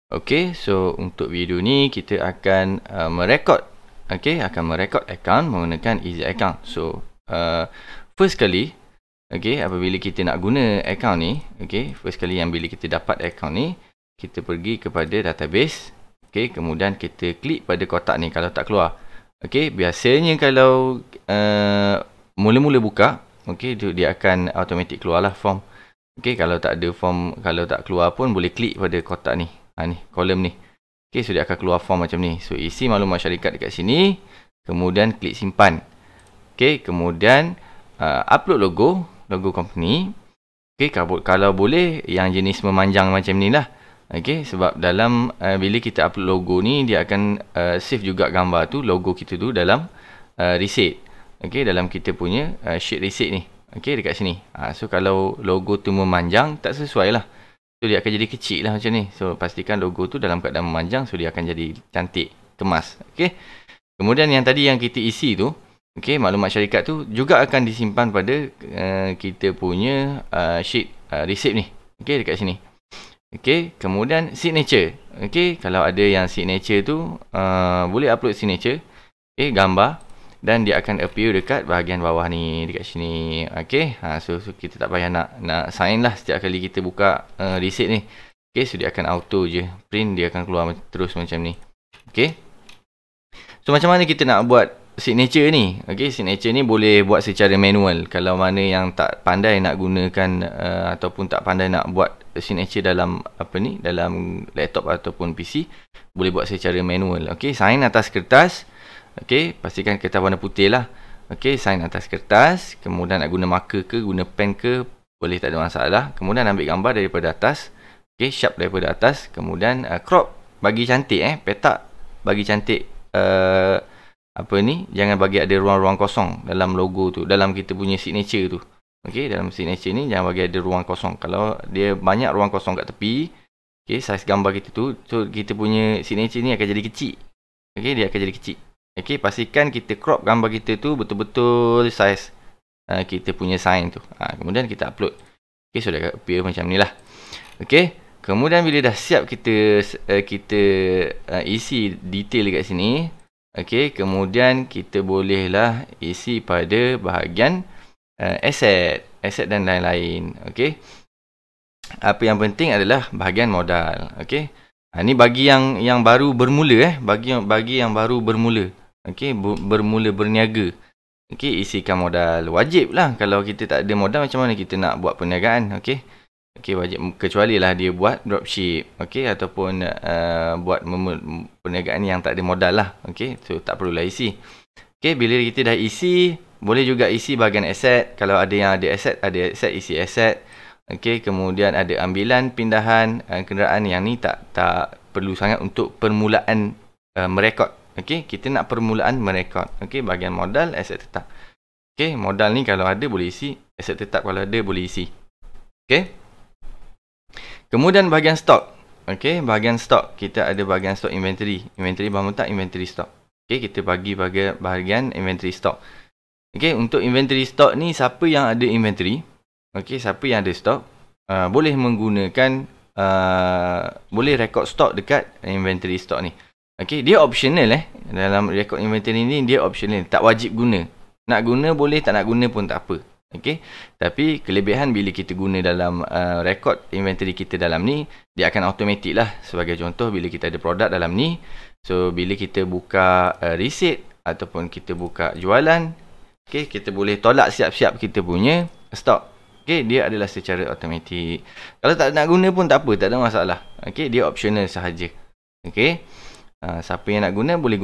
Okey, so untuk video ni kita akan merekod, akan merekod akaun menggunakan Easy Account. So first kali, apabila kita nak guna akaun ni, first kali yang bila kita dapat akaun ni, kita pergi kepada database, kemudian kita klik pada kotak ni kalau tak keluar. Biasanya kalau mula-mula buka, dia akan automatic keluarlah form. Kalau tak ada form, kalau tak keluar pun boleh klik pada kotak ni. Ni, kolom ni. So dia akan keluar form macam ni. So isi maklumat syarikat dekat sini, kemudian klik simpan. Kemudian upload logo company. Kalau boleh yang jenis memanjang macam ni lah. Sebab dalam bila kita upload logo ni, dia akan save juga gambar tu, logo kita tu dalam receipt. Dalam kita punya sheet receipt ni. Dekat sini. So kalau logo tu memanjang, tak sesuai lah. So dia akan jadi kecil lah macam ni. So pastikan logo tu dalam keadaan memanjang. So dia akan jadi cantik, kemas. Kemudian yang tadi yang kita isi tu, maklumat syarikat tu juga akan disimpan pada kita punya sheet receipt ni. Dekat sini. Kemudian signature. Kalau ada yang signature tu, boleh upload signature. Gambar. Dan dia akan appear dekat bahagian bawah ni, dekat sini. So kita tak payah nak sign lah setiap kali kita buka receipt ni. So dia akan auto je print, dia akan keluar terus macam ni. So macam mana kita nak buat signature ni? Signature ni boleh buat secara manual. Kalau mana yang tak pandai nak gunakan ataupun tak pandai nak buat signature dalam dalam laptop ataupun PC, boleh buat secara manual. Sign atas kertas. Pastikan kertas warna putih lah. Sign atas kertas. Kemudian nak guna marker ke, guna pen ke, boleh, tak ada masalah. Kemudian ambil gambar daripada atas. Sharp daripada atas. Kemudian crop, bagi cantik petak, bagi cantik jangan bagi ada ruang-ruang kosong dalam logo tu, dalam kita punya signature tu. Dalam signature ni jangan bagi ada ruang kosong. Kalau dia banyak ruang kosong kat tepi, saiz gambar kita tu, so kita punya signature ni akan jadi kecil. Dia akan jadi kecil. Pastikan kita crop gambar kita tu betul-betul saiz kita punya sign tu. Kemudian kita upload. So dia akan appear macam ni lah. Kemudian bila dah siap kita isi detail dekat sini, kemudian kita bolehlah isi pada bahagian asset dan lain-lain. Apa yang penting adalah bahagian modal. Ni bagi yang baru bermula, bagi yang baru bermula. Bermula berniaga. Isikan modal. Wajib lah. Kalau kita tak ada modal, macam mana kita nak buat perniagaan? Wajib. Kecuali lah dia buat dropship. Ataupun buat perniagaan yang tak ada modal lah. So tak perlulah isi. Bila kita dah isi, boleh juga isi bahagian aset. Kalau ada yang ada aset, isi aset. Kemudian ada ambilan, pindahan kenderaan. Yang ni tak perlu sangat untuk permulaan merekod. Kita nak permulaan merekod. Bahagian modal, aset tetap. Modal ni kalau ada boleh isi, aset tetap kalau ada boleh isi. Kemudian bahagian stok. Bahagian stok, kita ada bahagian stok inventory. Inventory bahan mentah, inventory stok. Kita bagi bahagian inventory stok. Untuk inventory stok ni, siapa yang ada inventory, siapa yang ada stok, boleh menggunakan, boleh rekod stok dekat inventory stok ni. Dia optional dalam rekod inventory ni, dia optional, tak wajib guna. Nak guna boleh, tak nak guna pun tak apa. Tapi kelebihan bila kita guna dalam rekod inventory kita dalam ni, dia akan automatic lah. Sebagai contoh, bila kita ada produk dalam ni, so bila kita buka receipt ataupun kita buka jualan, kita boleh tolak siap-siap kita punya stok. Dia adalah secara automatik. Kalau tak nak guna pun tak apa, tak ada masalah. Dia optional sahaja. Siapa yang nak guna, boleh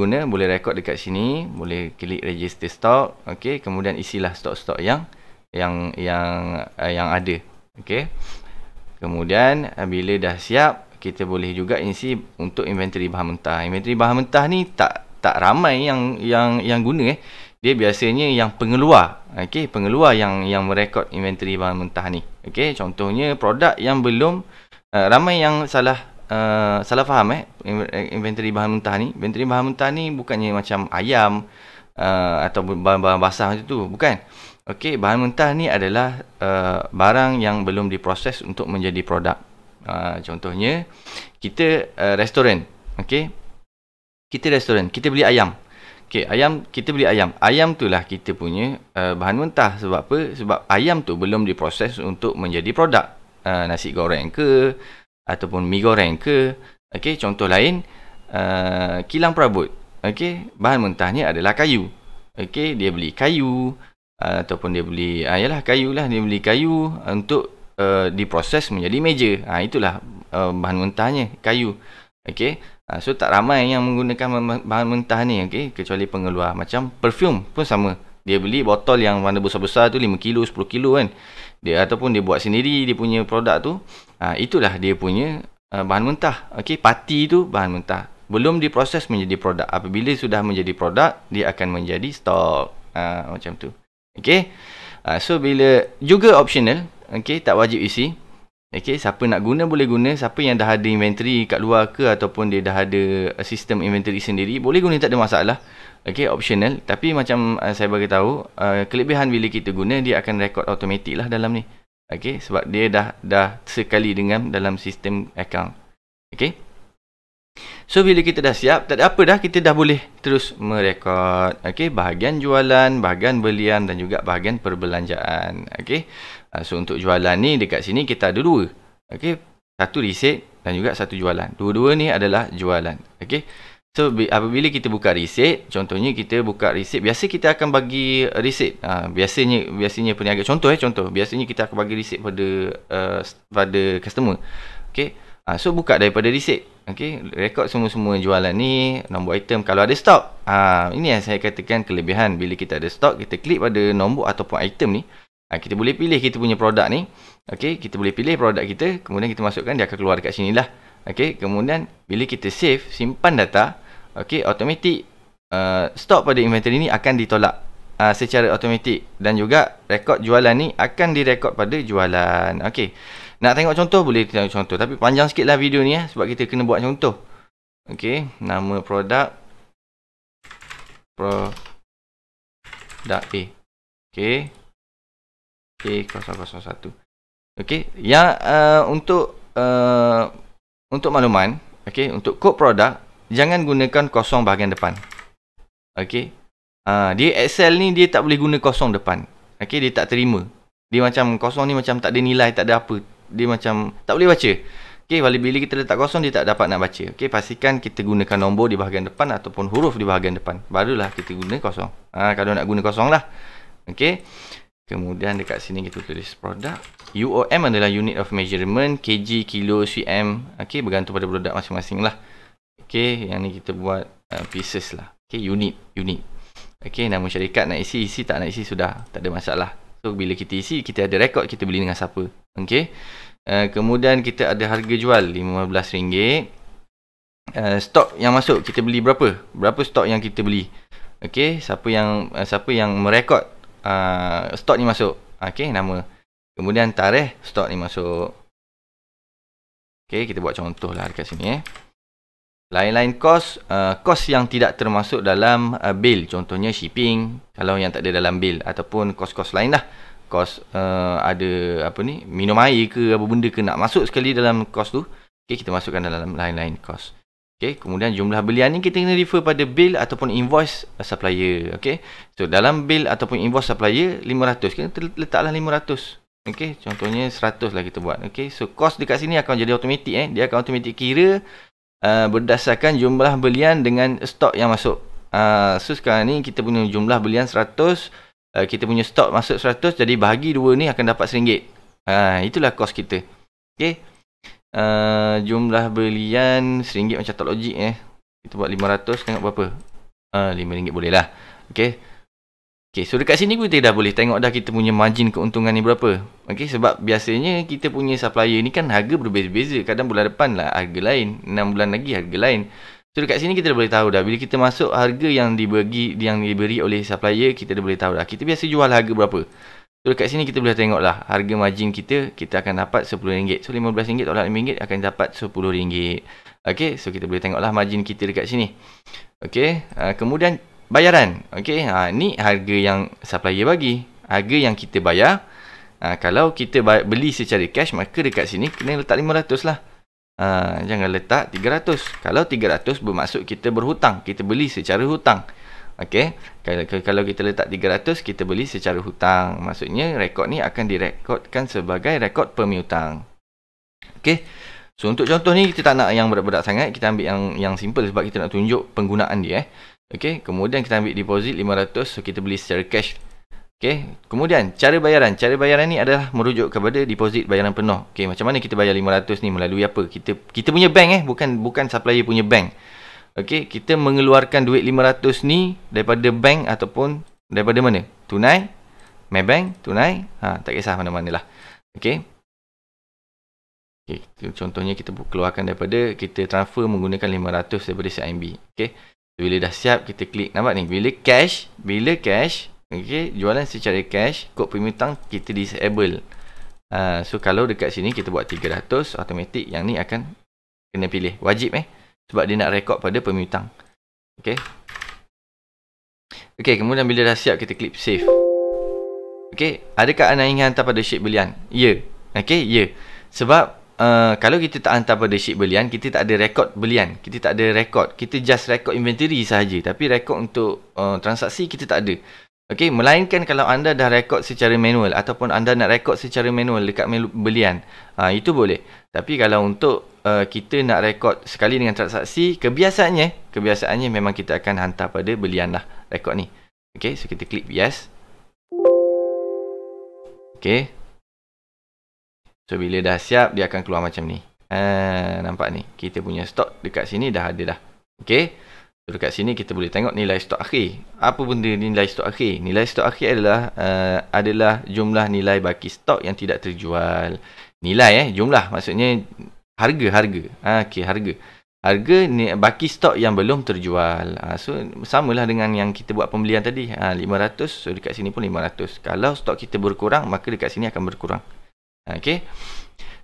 rekod dekat sini, boleh klik register stock. Kemudian isilah stok-stok yang ada. Kemudian bila dah siap, kita boleh juga isi untuk inventory bahan mentah. Inventory bahan mentah ni tak ramai yang guna. Dia biasanya yang pengeluar. Pengeluar yang merekod inventory bahan mentah ni. Contohnya produk yang belum, ramai yang salah faham inventory bahan mentah ni. Inventory bahan mentah ni bukannya macam ayam atau bahan-bahan basah macam tu, bukan. Bahan mentah ni adalah barang yang belum diproses untuk menjadi produk. Contohnya kita restoran. Okey. Kita restoran, kita beli ayam. Okey, kita beli ayam. Ayam tu lah kita punya bahan mentah. Sebab apa? Sebab ayam tu belum diproses untuk menjadi produk. Nasi goreng ke ataupun mi goreng ke. Okey, contoh lain kilang perabot. Okey, bahan mentahnya adalah kayu. Okey, dia beli kayu ataupun dia beli kayu lah, dia beli kayu untuk diproses menjadi meja. Itulah bahan mentahnya, kayu. Okey. So tak ramai yang menggunakan bahan mentah ni, okey, kecuali pengeluar. Macam perfume pun sama. Dia beli botol yang warna besar-besar tu 5 kilo, 10 kilo kan. Dia ataupun dia buat sendiri dia punya produk tu. Itulah dia punya bahan mentah. Okey, pati tu bahan mentah. Belum diproses menjadi produk. Apabila sudah menjadi produk, dia akan menjadi stok. Macam tu. Okey. So bila juga optional, okey, tak wajib isi. Okey, siapa nak guna boleh guna. Siapa yang dah ada inventory kat luar ke ataupun dia dah ada sistem inventory sendiri, boleh guna, tak ada masalah. Okey, optional. Tapi macam saya bagi tahu, kelebihan bila kita guna, dia akan record automatic lah dalam ni. Okey, sebab dia dah sekali dengan dalam sistem account. Okey. So bila kita dah siap, tak ada apa dah, kita dah boleh terus merekod. Okey, bahagian jualan, bahagian belian dan juga bahagian perbelanjaan. Okey. So untuk jualan ni dekat sini kita ada dua. Okey, satu resit dan juga satu jualan. Dua-dua ni adalah jualan. Okey. So apabila kita buka resit, contohnya kita buka resit, biasa kita akan bagi resit. Biasanya peniaga, contoh, biasanya kita akan bagi resit pada customer. Okey. So buka daripada resit. Okey, rekod semua jualan ni, nombor item kalau ada stok. Ini yang saya katakan kelebihan bila kita ada stok, kita klik pada nombor ataupun item ni. Kita boleh pilih kita punya produk ni. Okey, kita boleh pilih produk kita, kemudian kita masukkan, dia akan keluar dekat sini lah. Okey, kemudian bila kita save, simpan data, okey, automatik stok pada inventory ni akan ditolak secara automatik, dan juga rekod jualan ni akan direkod pada jualan. Okey. Nak tengok contoh boleh tengok contoh, tapi panjang sikit lah video ni sebab kita kena buat contoh. Okey, nama produk A. Okey. A001. Okey, yang untuk makluman, okey, untuk kod produk jangan gunakan kosong bahagian depan. Okey. Dia Excel ni dia tak boleh guna kosong depan. Okey, dia tak terima. Dia macam kosong ni macam tak ada nilai, tak ada apa. Dia macam tak boleh baca. Okey, bila kita letak kosong dia tak dapat nak baca. Okey, pastikan kita gunakan nombor di bahagian depan ataupun huruf di bahagian depan. Barulah kita guna kosong. Kalau nak guna kosong lah. Okey. Kemudian dekat sini kita tulis produk. UOM adalah unit of measurement, kg, kilo, cm. Okey, bergantung pada produk masing-masing lah. Okey, yang ni kita buat pieces lah. Okey, unit. Okey, nama syarikat nak isi, tak nak isi sudah, tak ada masalah. So bila kita isi, kita ada rekod kita beli dengan siapa. Okey. Kemudian kita ada harga jual RM15. Stok yang masuk kita beli berapa? Berapa stok yang kita beli? Okey, siapa yang merekod stok ni masuk. Okey, nama. Kemudian tarikh stok ni masuk. Okey, kita buat contoh lah dekat sini. Lain-lain kos yang tidak termasuk dalam bil, contohnya shipping, kalau yang tak ada dalam bil, ataupun kos-kos lain lah. Kos ada apa ni, minum air ke apa benda ke nak masuk sekali dalam kos tu. Okey, kita masukkan dalam lain-lain kos. Okey, kemudian jumlah belian ni kita kena refer pada bil ataupun invoice supplier. Okey. So dalam bil ataupun invoice supplier 500, kita letaklah 500. Okey, contohnya 100 lah kita buat. Okey, so kos dekat sini akan jadi automatik dia akan automatik kira berdasarkan jumlah belian dengan stok yang masuk. So sekarang ni kita punya jumlah belian 100, kita punya stok masuk 100, jadi bahagi 2 ni akan dapat RM1. Itulah kos kita. Okey. Jumlah belian RM1 macam tak logik Kita buat 500, tengok berapa. RM5 boleh lah. Okey. Okey, so dekat sini kita dah boleh tengok dah kita punya margin keuntungan ni berapa. Okey, sebab biasanya kita punya supplier ni kan harga berbeza-beza. Kadang bulan depan lah harga lain, 6 bulan lagi harga lain. So dekat sini kita dah boleh tahu dah, bila kita masuk harga yang diberi oleh supplier, kita dah boleh tahu dah kita biasa jual harga berapa. So dekat sini kita boleh tengok lah harga margin kita akan dapat RM10. So RM15 tolak RM5 akan dapat RM10. Okey, so kita boleh tengok lah margin kita dekat sini. Okey, kemudian bayaran. Okey, ni harga yang supplier bagi, harga yang kita bayar. Kalau kita beli secara cash, maka dekat sini kena letak 500 lah. Jangan letak 300. Kalau 300 bermaksud kita berhutang, kita beli secara hutang. Okey, kalau kita letak 300, kita beli secara hutang. Maksudnya rekod ni akan direkodkan sebagai rekod pemihutang. Okey. So untuk contoh ni kita tak nak yang berat-berat sangat, kita ambil yang simple sebab kita nak tunjuk penggunaan dia. Okey, kemudian kita ambil deposit 500, so kita beli secara cash. Okey, kemudian cara bayaran. Cara bayaran ni adalah merujuk kepada deposit bayaran penuh. Okey, macam mana kita bayar 500 ni, melalui apa? Kita punya bank bukan supplier punya bank. Okey, kita mengeluarkan duit 500 ni daripada bank ataupun daripada mana? Tunai, Maybank, tunai, tak kisah mana-mana lah. Okey. Contohnya kita keluarkan daripada, kita transfer menggunakan 500 daripada CIMB. Okey. So, bila dah siap, kita klik, nampak ni, bila cash, okey, jualan secara cash, kod pemihutang kita disable. So kalau dekat sini kita buat 300, automatik yang ni akan kena pilih, wajib sebab dia nak rekod pada pemihutang. Okey. Okey, kemudian bila dah siap, kita klik save. Okey, adakah anda ingin hantar pada sheet belian? Ya. Okey, ya. Sebab kalau kita tak hantar pada sheet belian, kita tak ada rekod belian. Kita tak ada rekod. Kita just rekod inventory sahaja. Tapi rekod untuk transaksi kita tak ada. Okey, melainkan kalau anda dah rekod secara manual ataupun anda nak rekod secara manual dekat belian, itu boleh. Tapi kalau untuk kita nak rekod sekali dengan transaksi, kebiasaannya memang kita akan hantar pada belian lah rekod ni. Okey, so kita klik yes. Okey. So bila dah siap, dia akan keluar macam ni. Nampak ni, kita punya stok dekat sini dah ada dah. Okey. So, dekat sini kita boleh tengok nilai stok akhir. Apa benda nilai stok akhir? Nilai stok akhir adalah jumlah nilai baki stok yang tidak terjual. Nilai jumlah maksudnya harga. Okey, harga ni baki stok yang belum terjual. So samalah dengan yang kita buat pembelian tadi. 500. So dekat sini pun 500. Kalau stok kita berkurang, maka dekat sini akan berkurang. Okey.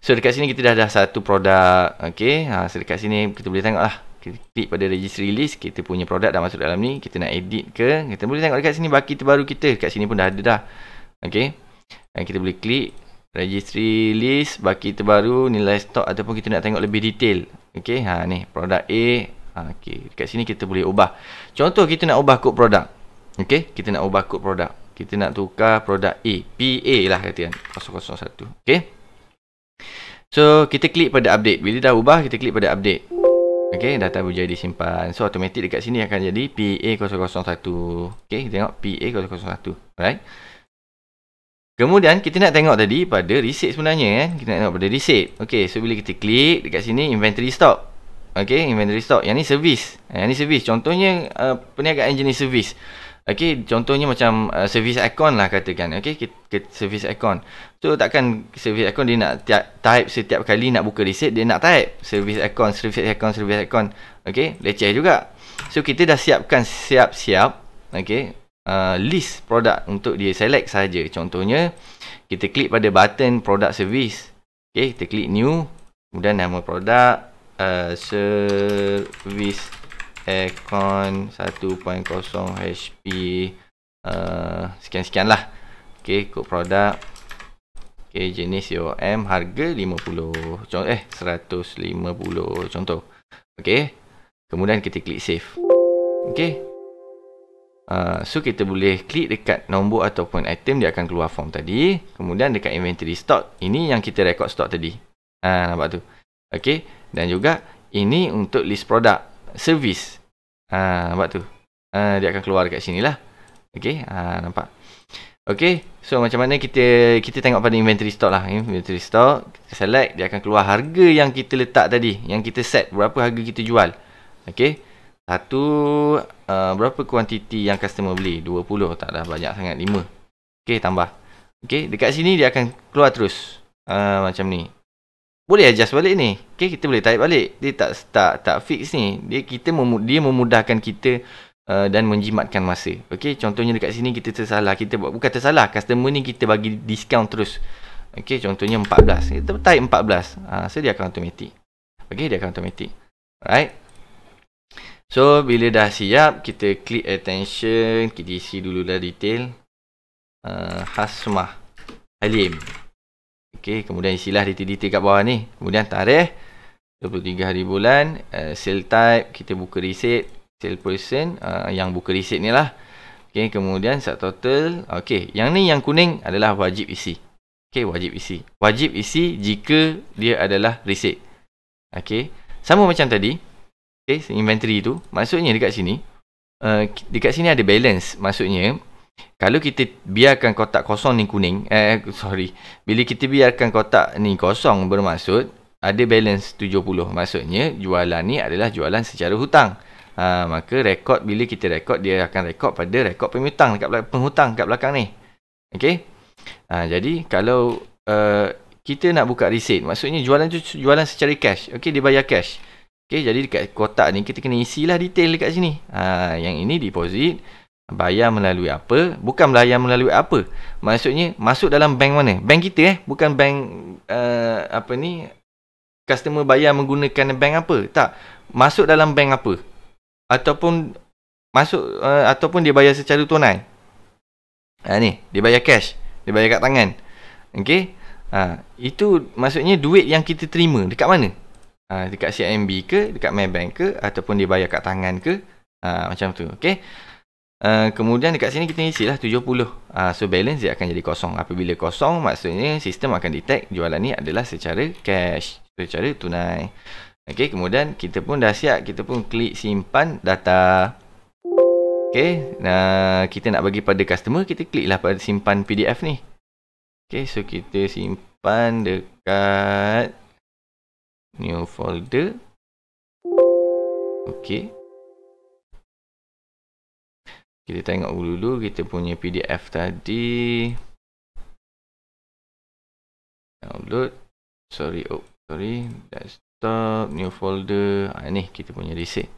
So dekat sini kita dah ada satu produk. Okey. So dekat sini kita boleh tengok lah. Kita klik pada registry list, kita punya produk dah masuk dalam ni. Kita nak edit ke, kita boleh tengok dekat sini baki terbaru kita. Dekat sini pun dah ada dah. Okey. Dan kita boleh klik registry list, baki terbaru, nilai stok, ataupun kita nak tengok lebih detail. Okey, ni produk A. Okey, dekat sini kita boleh ubah. Contoh kita nak ubah kod produk. Okey, kita nak ubah kod produk. Kita nak tukar produk A, PA lah katakan 001. Okey. So kita klik pada update. Bila dah ubah, kita klik pada update. Okey, data berjaya disimpan. So automatik dekat sini akan jadi PA001. Okey, tengok PA001. Alright. Kemudian kita nak tengok tadi pada receipt sebenarnya kan. Kita nak tengok pada receipt. Okey, so bila kita klik dekat sini inventory stock. Okey, inventory stock. Yang ni service. Yang ni service. Contohnya perniagaan jenis service. Okey, contohnya macam service aircon lah katakan. Okey, service aircon. So takkan service aircon dia nak type setiap kali nak buka receipt, dia nak type service aircon. Okey, leceh juga. So kita dah siapkan siap-siap. Okey, list produk untuk dia select saja. Contohnya kita klik pada button product service. Okey, kita klik new, kemudian nama produk service aircon 1.0 HP sekian-sekian lah. Okey, kod produk. Okey, jenis COM, harga 50. 150 contoh. Okey. Kemudian kita klik save. Okey. So kita boleh klik dekat nombor ataupun item, dia akan keluar form tadi. Kemudian dekat inventory stock, ini yang kita rekod stok tadi. Nampak tu. Okey, dan juga ini untuk list produk service. Nampak tu. Dia akan keluar dekat sini lah. Okey, nampak. Okey, so macam mana kita tengok pada inventory stock lah. Inventory stock, kita select, dia akan keluar harga yang kita letak tadi, yang kita set, berapa harga kita jual. Okey. Satu, berapa kuantiti yang customer beli? 20, tak dah banyak sangat, 5. Okey, tambah. Okey, dekat sini dia akan keluar terus. Macam ni. Boleh adjust balik ni. Okey, kita boleh tarik balik. Dia tak fix ni. Dia memudahkan kita dan menjimatkan masa. Okey, contohnya dekat sini kita tersalah. Bukan tersalah, customer ni kita bagi diskaun terus. Okey, contohnya 14. Kita tarik 14. So dia akan automatik. Okey, dia akan automatik. Alright. So bila dah siap, kita klik attention, kita isi dulu dah detail. Hasmah. Halim. Okey, kemudian isilah detail-detail kat bawah ni. Kemudian tarikh 23 hari bulan, sale type, kita buka receipt, sale person, yang buka receipt ni lah. Okey, kemudian subtotal. Okey, yang ni yang kuning adalah wajib isi. Okey, wajib isi. Wajib isi jika dia adalah receipt. Okey, sama macam tadi. Okey, inventory tu, maksudnya dekat sini, dekat sini ada balance. Maksudnya, kalau kita biarkan kotak kosong ni kuning, bila kita biarkan kotak ni kosong, bermaksud ada balance 70. Maksudnya jualan ni adalah jualan secara hutang. Maka rekod, bila kita rekod, dia akan rekod pada rekod penghutang kat belakang ni. Okey. Jadi kalau kita nak buka receipt, maksudnya jualan tu jualan secara cash. Okey, dia bayar cash. Okey, jadi dekat kotak ni kita kena isilah detail dekat sini. Yang ini deposit, bayar melalui apa? Bukan bayar melalui apa. Maksudnya masuk dalam bank mana? Bank kita bukan bank customer bayar menggunakan bank apa? Tak. Masuk dalam bank apa? Ataupun masuk ataupun dia bayar secara tunai. Ni, dia bayar cash. Dia bayar kat tangan. Okey? Itu maksudnya duit yang kita terima dekat mana? Dekat CIMB ke, dekat Maybank ke, ataupun dia bayar kat tangan ke? Macam tu. Okey? Kemudian dekat sini kita isilah 70. So balance dia akan jadi kosong. Apabila kosong, maksudnya sistem akan detect jualan ni adalah secara cash, secara tunai. Okey, kemudian kita pun dah siap, kita pun klik simpan data. Okey, kita nak bagi pada customer, kita kliklah pada simpan PDF ni. Okey, so kita simpan dekat new folder. Okey. Kita tengok dulu kita punya PDF tadi. Download. Sorry. Desktop, new folder. Ni kita punya receipt.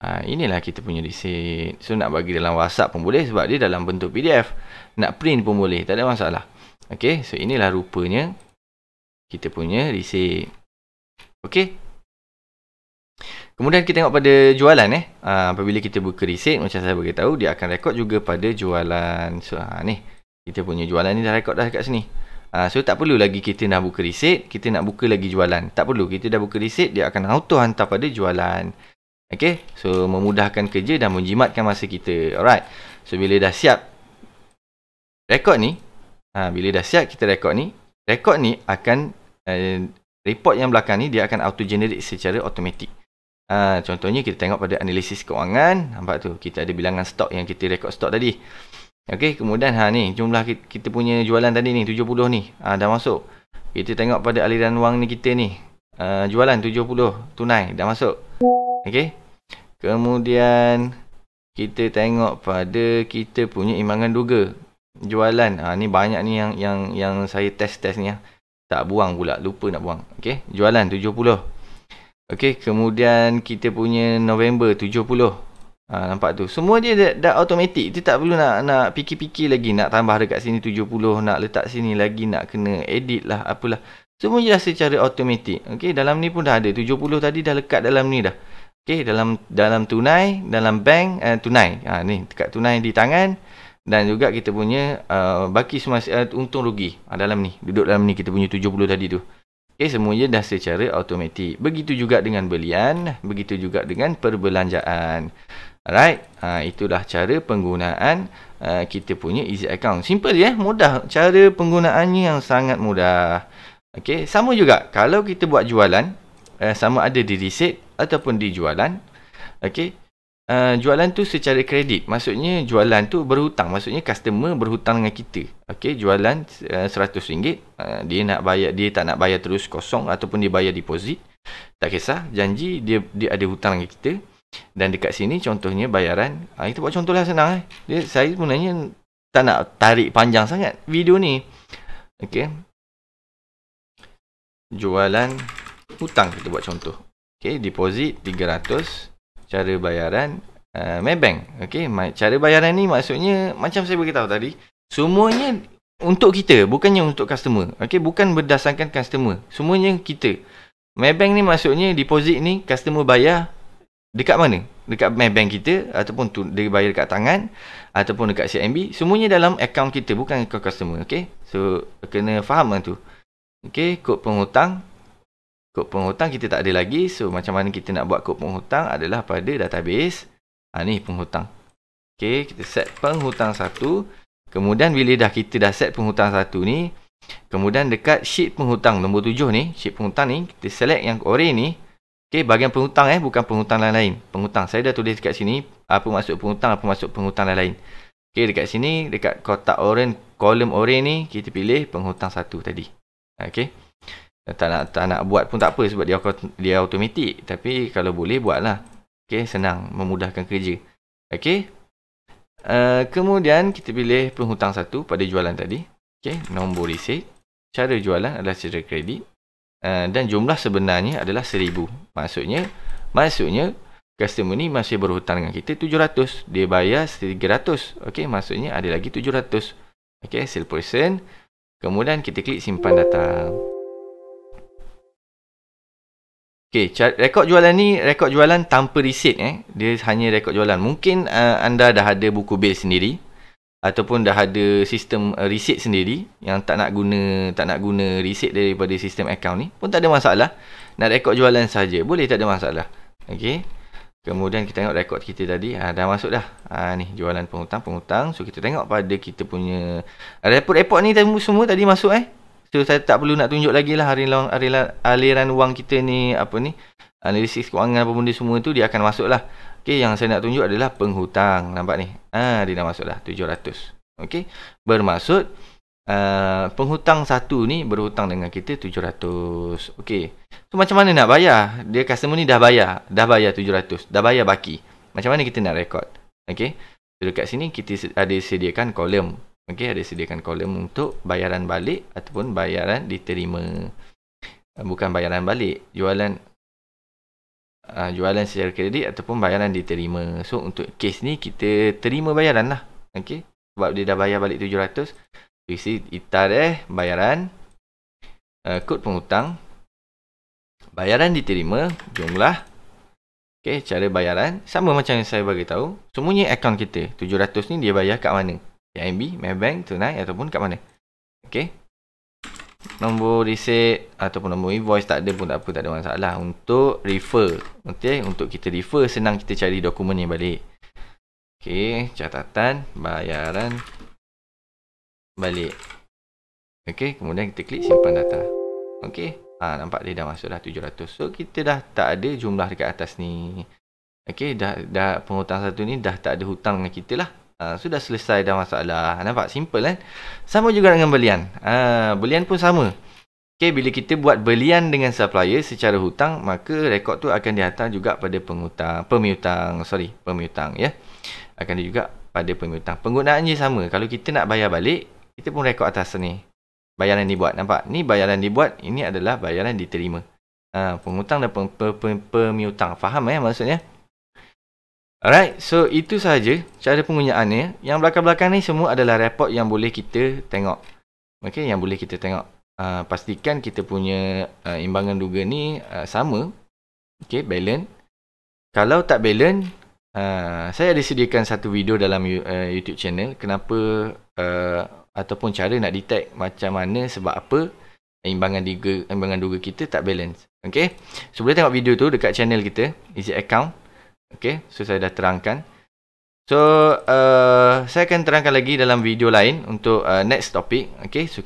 Inilah kita punya receipt. So nak bagi dalam WhatsApp pun boleh sebab dia dalam bentuk PDF. Nak print pun boleh, tak ada masalah. Okey, so inilah rupanya kita punya receipt. Okey. Kemudian kita tengok pada jualan apabila kita buka receipt, macam saya beritahu, dia akan rekod juga pada jualan. So ni kita punya jualan ni dah rekod dah kat sini. So tak perlu lagi kita nak buka receipt, kita nak buka lagi jualan. Tak perlu, kita dah buka receipt, dia akan auto hantar pada jualan. Okey, so memudahkan kerja dan menjimatkan masa kita. Alright. So bila dah siap rekod ni, bila dah siap kita rekod ni akan report yang belakang ni dia akan auto generate secara automatik. Contohnya kita tengok pada analisis kewangan, nampak tu kita ada bilangan stok yang kita rekod stok tadi. Okey, kemudian ni jumlah kita punya jualan tadi ni 70 ni dah masuk. Kita tengok pada aliran wang ni kita ni jualan 70 tunai dah masuk. Okey. Kemudian kita tengok pada kita punya imbangan duga jualan. Ni banyak ni yang saya test ni tak buang pula, lupa nak buang. Okey, jualan 70. Okey, kemudian kita punya November 70. Nampak tu. Semua dia dah automatik. Dia tak perlu nak fikir-fikir lagi nak tambah dekat sini 70, nak letak sini lagi, nak kena edit lah apalah. Semua je dah secara automatik. Okey, dalam ni pun dah ada 70 tadi dah lekat dalam ni dah. Okey, dalam tunai, dalam bank tunai. Ni dekat tunai di tangan dan juga kita punya baki semua untung rugi. Dalam ni, duduk dalam ni kita punya 70 tadi tu. Okey, semuanya dah secara automatik. Begitu juga dengan belian, begitu juga dengan perbelanjaan. Alright, itulah cara penggunaan kita punya Easy Account. Simple je, mudah. Cara penggunaannya yang sangat mudah. Okey, sama juga kalau kita buat jualan, sama ada di receipt ataupun di jualan. Okey, jualan tu secara kredit. Maksudnya jualan tu berhutang. Maksudnya customer berhutang dengan kita. Okey, jualan RM100. Dia nak bayar, dia tak nak bayar terus kosong ataupun dia bayar deposit. Tak kisah, janji dia ada hutang dengan kita. Dan dekat sini contohnya bayaran. Kita buat contoh lah senang. Saya sebenarnya tak nak tarik panjang sangat video ni. Okey. Jualan hutang kita buat contoh. Okey, deposit 300. Cara bayaran Maybank. Okey, cara bayaran ni maksudnya macam saya beritahu tadi, semuanya untuk kita, bukannya untuk customer. Okey, bukan berdasarkan customer. Semuanya kita. Maybank ni maksudnya deposit ni customer bayar dekat mana? dekat bank kita, ataupun dia bayar dekat tangan, ataupun dekat CIMB, semuanya dalam akaun kita, bukan akaun customer. Okay, so kena faham lah tu. Okay, kod penghutang kita tak ada lagi. So macam mana kita nak buat kod penghutang adalah pada database. Ni penghutang. Okay, kita set penghutang 1. Kemudian bila kita dah set penghutang 1 ni, kemudian dekat sheet penghutang nombor 7 ni, sheet penghutang ni, kita select yang orange ni. Okay, bahagian penghutang bukan penghutang lain-lain. Penghutang, saya dah tulis dekat sini apa maksud penghutang, apa maksud penghutang lain-lain. Okay, dekat sini, dekat kotak orange, kolom orange ni, kita pilih penghutang 1 tadi. Okay, tak nak buat pun tak apa sebab dia automatik. Tapi kalau boleh buatlah. Okay, senang, memudahkan kerja. Okay, kemudian kita pilih penghutang 1 pada jualan tadi. Okay, nombor resit. Cara jualan adalah secara kredit. Dan jumlah sebenarnya adalah 1000. Maksudnya customer ni masih berhutang dengan kita 700. Dia bayar 300. Okay, maksudnya ada lagi 700. Okay, sale person. Kemudian kita klik simpan data. Okay, rekod jualan ni rekod jualan tanpa resit. Dia hanya rekod jualan. Mungkin anda dah ada buku bil sendiri, ataupun dah ada sistem resit sendiri yang tak nak guna resit daripada sistem account ni pun tak ada masalah. Nak rekod jualan saja boleh, tak ada masalah. Okey. Kemudian kita tengok rekod kita tadi, dah masuk dah. Ni jualan penghutang. So kita tengok pada kita punya report ni semua tadi masuk. So saya tak perlu nak tunjuk lagi lah aliran wang kita ni, analisis kewangan apa benda semua tu dia akan masuk lah. Okay, yang saya nak tunjuk adalah penghutang. Nampak ni? Dia dah masuk dah 700. Okay, bermaksud penghutang 1 ni berhutang dengan kita 700. Okay, so macam mana nak bayar? Dia customer ni dah bayar 700, dah bayar baki. Macam mana kita nak rekod? Okay, so dekat sini kita ada sediakan kolom. Okay, ada sediakan kolom untuk bayaran balik ataupun bayaran diterima. Bukan bayaran balik, jualan secara kredit ataupun bayaran diterima. So untuk kes ni kita terima bayaran lah. Okay, sebab dia dah bayar balik 700. Isi itar bayaran, kod penghutang, bayaran diterima, jumlah. Okay, cara bayaran sama macam yang saya bagi tahu. Semuanya akaun kita 700 ni dia bayar kat mana? CIMB, Maybank, tunai ataupun kat mana. Okay, nombor resit ataupun nombor invoice tak ada pun tak apa, tak ada masalah. Untuk refer, okay, untuk kita refer senang, kita cari dokumen yang balik. Okay, catatan bayaran balik. Okay, kemudian kita klik simpan data. Okay, nampak dia dah masuk dah 700. So kita dah tak ada jumlah dekat atas ni. Okay, dah penghutang 1 ni dah tak ada hutang dengan kita lah. Sudah selesai dah masalah. Nampak? Simple kan? Sama juga dengan belian. Belian pun sama. Okay, bila kita buat belian dengan supplier secara hutang, maka rekod tu akan dihantar juga pada pemiutang ya. Akan juga pada pemiutang. Penggunaannya sama. Kalau kita nak bayar balik, kita pun rekod atas ni. Bayaran dibuat. Nampak? Ni bayaran dibuat. Ini adalah bayaran diterima. Penghutang dan pemiutang. Faham maksudnya? Alright, so itu sahaja cara penggunaannya. Yang belakang-belakang ni semua adalah report yang boleh kita tengok. Okay, yang boleh kita tengok. Pastikan kita punya imbangan duga ni sama. Okay, balance. Kalau tak balance, saya ada sediakan satu video dalam YouTube channel. Kenapa ataupun cara nak detect macam mana, sebab apa imbangan duga kita tak balance. Okay, so boleh tengok video tu dekat channel kita, Easy Account. Okay, so saya dah terangkan. So saya akan terangkan lagi dalam video lain untuk next topic. Okay, so